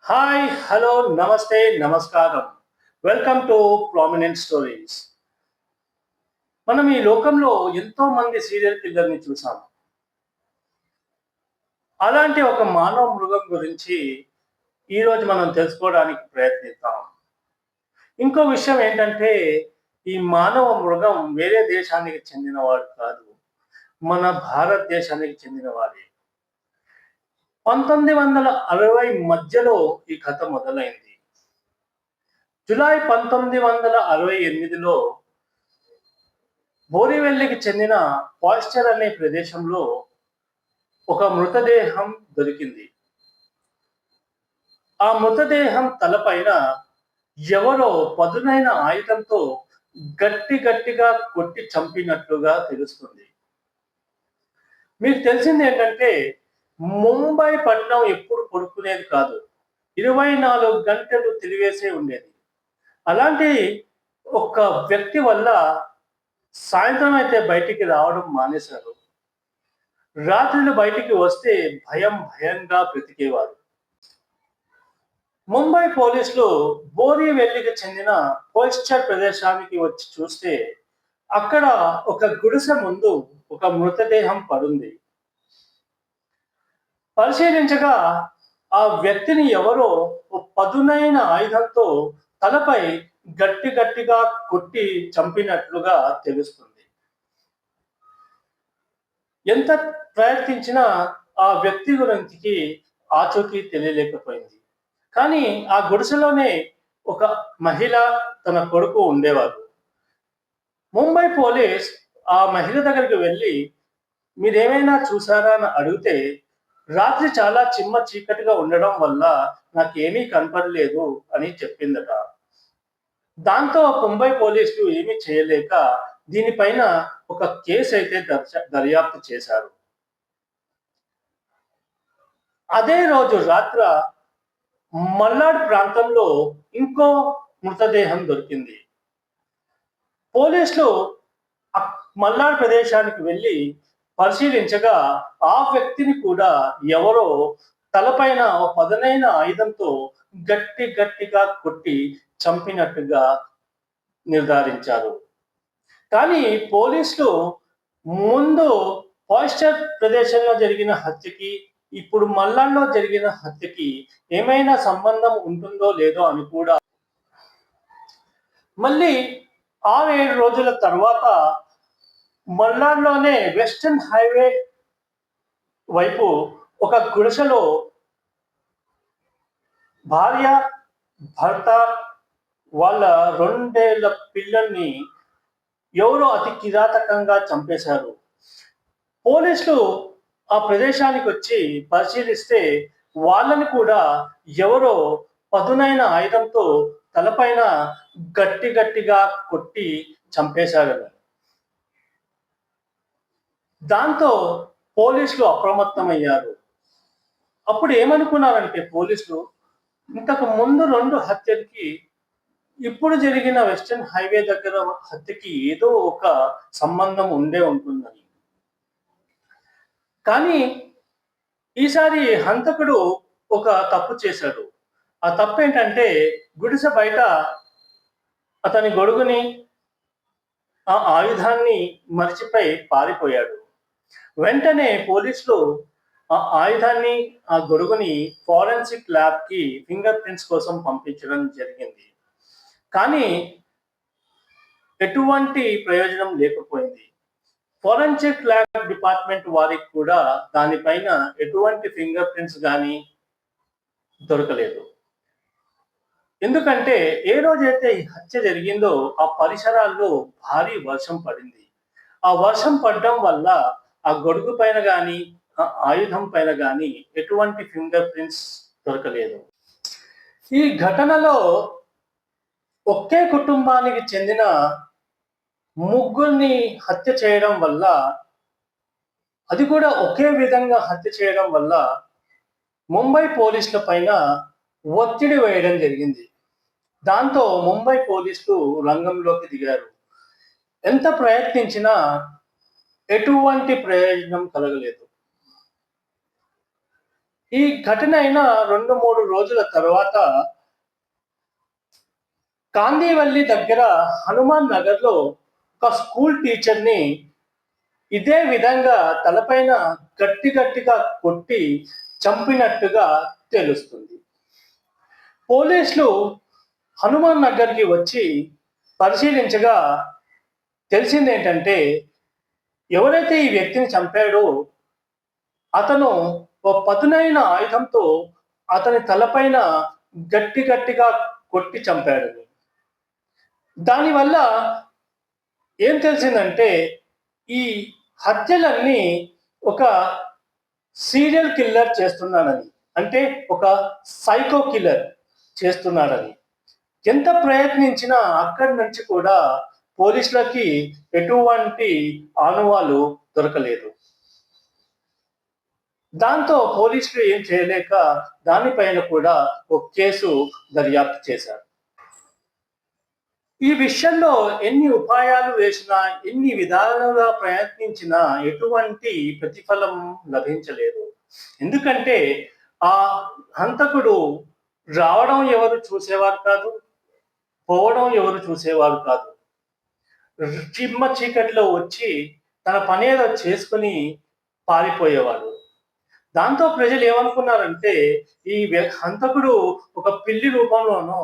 Hi hello నమస్తే నమస్కారం. Welcome to prominent stories. మనం ఈ లోకంలో ఎంతో మంది సీరియల్ కిల్లర్‌ని చూసాం. అలాంటి ఒక మానవ మృగం గురించి ఈరోజు మనం తెలుసుకోవడానికి ప్రయత్నిద్దాం. ఇంకో విషయం ఏంటంటే ఈ మానవ మృగం వేరే దేశానికి చెందినవాడు కాదు. మన భారతదేశానికి చెందినవాడే. 1960 మధ్యలో ఈ కథ మొదలైంది. జులై 1968లో బోరివెల్లికి చెందిన పాయిస్టర్ అనే ప్రదేశంలో ఒక మృతదేహం దొరికింది. ఆ మృతదేహం తలపైన ఎవరో పదునైన ఆయుధంతో గట్టిగా కొట్టి చంపినట్లుగా తెలుస్తుంది. మీకు తెలిసింది ఏంటంటే ముంబై పట్టణం ఎప్పుడు పడుకునేది కాదు. 24 గంటలు తిరిగేసే ఉండేది. అలాంటి ఒక వ్యక్తి వల్ల సాయంత్రం అయితే బయటికి రావడం మానేశారు. రాత్రులు బయటికి వస్తే భయంగా బ్రతికేవారు. ముంబై పోలీసులు బోరివెల్లికి చెందిన పోయిస్టర్ ప్రదేశానికి వచ్చి చూస్తే అక్కడ ఒక గుడిసె ముందు ఒక మృతదేహం పడుంది. పరిశీలించగా ఆ వ్యక్తిని ఎవరో ఓ పదునైన ఆయుధంతో తలపై గట్టిగా కొట్టి చంపినట్లుగా తెలుస్తుంది. ఎంత ప్రయత్నించినా ఆ వ్యక్తి గురించి ఆచూకీ తెలియలేకపోయింది. కానీ ఆ గుడిసెలోనే ఒక మహిళ తన కొడుకు ఉండేవారు. ముంబై పోలీస్ ఆ మహిళ దగ్గరికి వెళ్ళి మీరేమైనా చూసారా అని అడిగితే రాత్రి చాలా చిమ్మ చీకటిగా ఉండడం వల్ల నాకేమీ కనపడలేదు అని చెప్పిందట. దాంతో ముంబై పోలీసులు ఏమీ చేయలేక దీనిపైన ఒక కేసు అయితే దర్యాప్తు చేశారు. అదే రోజు రాత్ర మల్నాడ్ ప్రాంతంలో ఇంకో మృతదేహం దొరికింది. పోలీసులు మల్నాడ్ ప్రదేశానికి వెళ్ళి పరిశీలించగా ఆ వ్యక్తిని కూడా ఎవరో తలపైన పదునైన ఆయుధంతో గట్టిగా కొట్టి చంపినట్టుగా నిర్ధారించారు. కానీ పోలీసులు ముందు పాయిస్టర్ ప్రదేశంలో జరిగిన హత్యకి ఇప్పుడు మల్లాడ్‌లో జరిగిన హత్యకి ఏమైనా సంబంధం ఉంటుందో లేదో అని కూడా మళ్ళీ 6-7 రోజుల తర్వాత మల్నాడ్‌లోనే వెస్టర్న్ హైవే వైపు ఒక గుడిసెలో భార్య, భర్త వాళ్ళ 2 ఏళ్ల పిల్లల్ని ఎవరో అతి కిరాతకంగా చంపేశారు. పోలీసులు ఆ ప్రదేశానికి వచ్చి పరిశీలిస్తే వాళ్ళని కూడా ఎవరో పదునైన ఆయుధంతో తలపైన గట్టిగా కొట్టి చంపేశారు. దాంతో పోలీసులు అప్రమత్తమయ్యారు. అప్పుడు ఏమనుకున్నారంటే పోలీసులు ఇంతకు ముందు 2 హత్యలకి ఇప్పుడు జరిగిన వెస్టర్న్ హైవే దగ్గర హత్యకి ఏదో ఒక సంబంధం ఉండే ఉంటుందని. కానీ ఈసారి హంతకుడు ఒక తప్పు చేశాడు. ఆ తప్పు ఏంటంటే గుడిసె బయట అతని గొడుగుని ఆ ఆయుధాన్ని మరిచిపోయి పారిపోయాడు. వెంటనే పోలీసులు ఆ ఆయుధాన్ని ఆ గొడుగుని ఫోరెన్సిక్ ల్యాబ్ కి ఫింగర్ ప్రింట్స్ కోసం పంపించడం జరిగింది. కానీ ఎటువంటి ప్రయోజనం లేకపోయింది. ఫోరెన్సిక్ ల్యాబ్ డిపార్ట్మెంట్ వారికి కూడా దానిపైన ఎటువంటి ఫింగర్ ప్రింట్స్ కానీ దొరకలేదు. ఎందుకంటే ఏ రోజైతే ఈ హత్య జరిగిందో ఆ పరిసరాల్లో భారీ వర్షం పడింది. ఆ వర్షం పడడం వల్ల ఆ గొడుగు పైన గాని, ఆ ఆయుధం పైన గాని ఎటువంటి ఫింగర్ ప్రింట్స్ దొరకలేదు. ఈ ఘటనలో ఒకే కుటుంబానికి చెందిన ముగ్గురిని హత్య చేయడం వల్ల, అది కూడా ఒకే విధంగా హత్య చేయడం వల్ల ముంబై పోలీసుల పైన ఒత్తిడి వేయడం జరిగింది. దాంతో ముంబై పోలీసులు రంగంలోకి దిగారు. ఎంత ప్రయత్నించినా ఎటువంటి ప్రయోజనం కలగలేదు. ఈ ఘటన అయిన 2-3 రోజుల తర్వాత కాందివల్లి దగ్గర హనుమాన్ నగర్లో ఒక స్కూల్ టీచర్ని ఇదే విధంగా తలపైన గట్టిగా కొట్టి చంపినట్టుగా తెలుస్తుంది. పోలీసులు హనుమాన్ నగర్కి వచ్చి పరిశీలించగా తెలిసింది ఏంటంటే, ఎవరైతే ఈ వ్యక్తిని చంపాడో అతను ఒక పదునైన ఆయుధంతో అతని తలపైన గట్టిగా కొట్టి చంపాడని. దానివల్ల ఏం తెలిసిందంటే, ఈ హత్యలన్నీ ఒక సీరియల్ కిల్లర్ చేస్తున్నాడని, అంటే ఒక సైకో కిల్లర్ చేస్తున్నాడని. ఎంత ప్రయత్నించినా అక్కడి నుంచి కూడా పోలీసులకి ఎటువంటి ఆనవాలు దొరకలేదు. దాంతో పోలీసులు ఏం చేయలేక దానిపైన కూడా ఒక కేసు దర్యాప్తు చేశారు. ఈ విషయంలో ఎన్ని ఉపాయాలు వేసినా, ఎన్ని విధాలుగా ప్రయత్నించినా ఎటువంటి ప్రతిఫలం లభించలేదు. ఎందుకంటే ఆ హంతకుడు రావడం ఎవరు చూసేవారు కాదు, పోవడం ఎవరు చూసేవారు కాదు. చిమ్మ చీకటిలో వచ్చి తన పని ఏదో చేసుకుని పారిపోయేవాడు. దాంతో ప్రజలు ఏమనుకున్నారంటే, ఈ హంతకుడు ఒక పిల్లి రూపంలోనో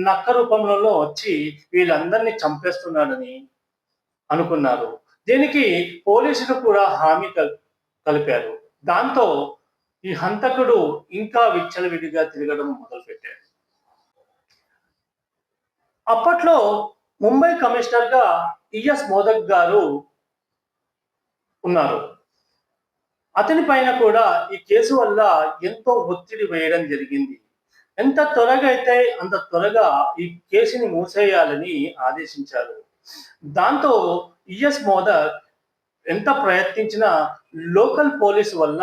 నక్క రూపంలోనో వచ్చి వీళ్ళందరినీ చంపేస్తున్నాడని అనుకున్నారు. దీనికి పోలీసులు కూడా హామీ కలిపారు. దాంతో ఈ హంతకుడు ఇంకా విచ్చలవిడిగా తిరగడం మొదలుపెట్టాడు. అప్పట్లో ముంబై కమిషనర్ గా టిఎస్ మోదక్ గారు ఉన్నారు. అతని పైన కూడా ఈ కేసు వల్ల ఎంతో ఒత్తిడి వేయడం జరిగింది. ఎంత త్వరగా అయితే అంత త్వరగా ఈ కేసుని మూసేయాలని ఆదేశించారు. దాంతో టిఎస్ మోదక్ ఎంత ప్రయత్నించినా లోకల్ పోలీస్ వల్ల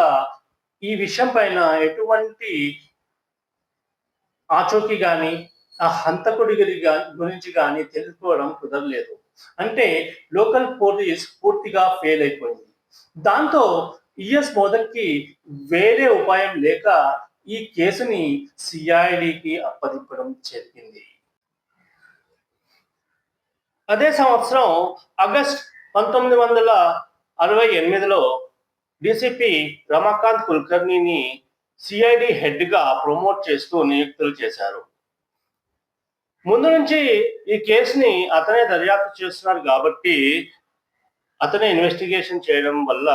ఈ విషయం పైన ఎటువంటి ఆచూకీ కానీ, ఆ హంతకుడి గురించి కానీ తెలుసుకోవడం కుదరలేదు. అంటే లోకల్ పోలీస్ పూర్తిగా ఫెయిల్ అయిపోయింది. దాంతో టిఎస్ మోదక్కి వేరే ఉపాయం లేక ఈ కేసుని సిఐడికి అప్పగించడం జరిగింది. అదే సంవత్సరం ఆగస్ట్ 1968లో డిసిపి రమాకాంత్ కుల్కర్ణిని సిఐడి హెడ్ గా ప్రమోట్ చేస్తూ నియుక్తులు చేశారు. ముందు నుంచి ఈ కేసుని అతనే దర్యాప్తు చేస్తున్నారు కాబట్టి అతనే ఇన్వెస్టిగేషన్ చేయడం వల్ల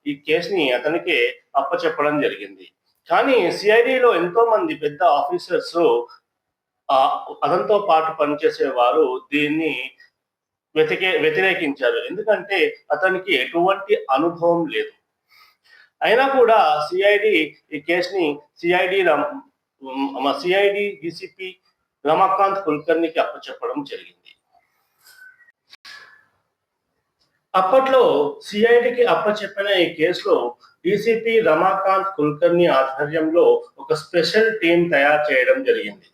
ఈ కేసుని అతనికే అప్పచెప్పడం జరిగింది. కానీ సిఐడిలో ఎంతో మంది పెద్ద ఆఫీసర్స్ అతనితో పాటు పనిచేసేవారు దీన్ని వ్యతిరేకించారు. ఎందుకంటే అతనికి ఎటువంటి అనుభవం లేదు. అయినా కూడా సిఐడి ఈ కేసుని సిఐడి డిసిపి రమాకాంత్ కుల్కర్ణికి అప్పచెప్పడం జరిగింది. అప్పట్లో సిఐడికి అప్పచెప్పిన ఈ కేసులో డిసిపి రమాకాంత్ కుల్కర్ణి ఆధ్వర్యంలో ఒక స్పెషల్ టీం తయారు చేయడం జరిగింది.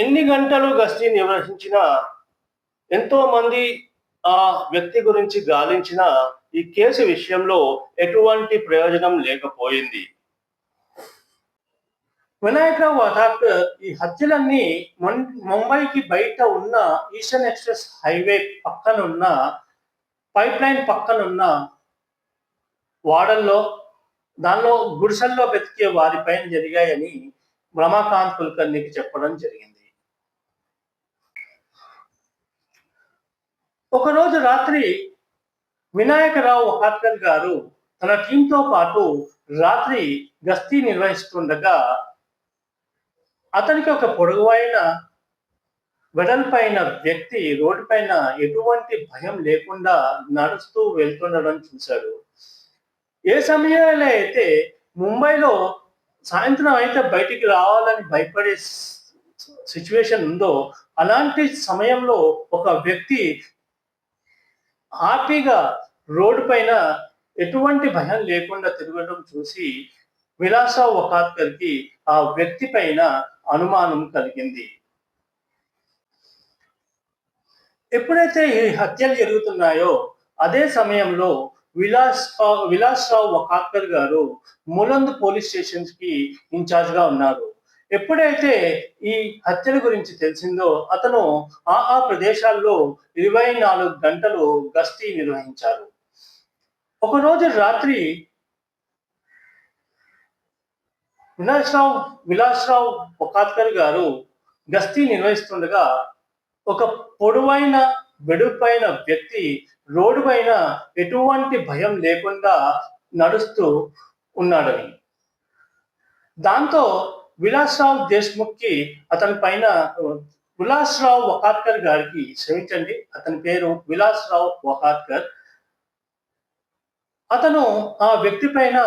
ఎన్ని గంటలు గస్తీ నిర్వహించినా, ఎంతో మంది ఆ వ్యక్తి గురించి గాలించిన ఈ కేసు విషయంలో ఎటువంటి ప్రయోజనం లేకపోయింది. వినాయకరావు వధాకర్ ఈ హత్యలన్నీ ముంబైకి బయట ఉన్న ఈస్టర్న్ ఎక్స్ప్రెస్ హైవే పక్కనున్న పైప్ లైన్ పక్కనున్న వాడల్లో, దానిలో గుడిసెల్లో బతికే వారిపైన జరిగాయని రమాకాంత్ కుల్కర్ణికి చెప్పడం జరిగింది. ఒకరోజు రాత్రి వినాయకరావు వధాకర్ గారు తన టీంతో పాటు రాత్రి గస్తీ నిర్వహిస్తుండగా అతనికి ఒక పొడవైన వెడల్పైన వ్యక్తి రోడ్డు పైన ఎటువంటి భయం లేకుండా నడుస్తూ వెళ్తుండడం చూశాడు. ఏ సమయంలో అయితే ముంబైలో సాయంత్రం అయితే బయటికి రావాలని భయపడే సిచ్యువేషన్ ఉందో, అలాంటి సమయంలో ఒక వ్యక్తి హ్యాపీగా రోడ్డు పైన ఎటువంటి భయం లేకుండా తిరగడం చూసి విలాసరావు వధాకర్కి ఆ వ్యక్తి పైన అనుమానం కలిగింది. ఎప్పుడైతే ఈ హత్యలు జరుగుతున్నాయో అదే సమయంలో విలాస్ రావు వకాత్కర్ గారు ములంద్ పోలీస్ స్టేషన్స్ కి ఇన్ఛార్జ్ గా ఉన్నారు. ఎప్పుడైతే ఈ హత్యల గురించి తెలిసిందో అతను ఆ ప్రదేశాల్లో 24 గంటలు గస్తీ నిర్వహించారు. ఒకరోజు రాత్రి విలాస్ రావు వకాత్కర్ గారు గస్తీ నిర్వహిస్తుండగా ఒక పొడవైన వెడుపైన వ్యక్తి రోడ్డు పైన ఎటువంటి భయం లేకుండా నడుస్తూ ఉన్నాడని, దాంతో విలాస్రావు దేశ్ముఖ్ కి అతని పైన విలాస్రావు వకాత్కర్ గారికి, క్షమించండి అతని పేరు విలాస్రావు వకాత్కర్, అతను ఆ వ్యక్తి పైన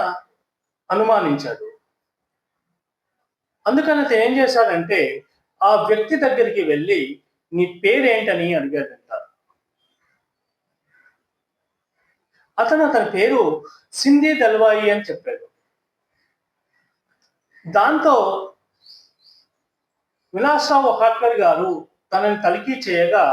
అనుమానించాడు. అందుకని అతను ఏం చేశాడంటే ఆ వ్యక్తి దగ్గరికి వెళ్ళి నీ పేరేంటని అడిగాడంట. అతని పేరు సింధీ దల్వాయి అని చెప్పాడు. దాంతో విలాస్రావు వకాత్కర్ గారు తనని తనిఖీ చేయగా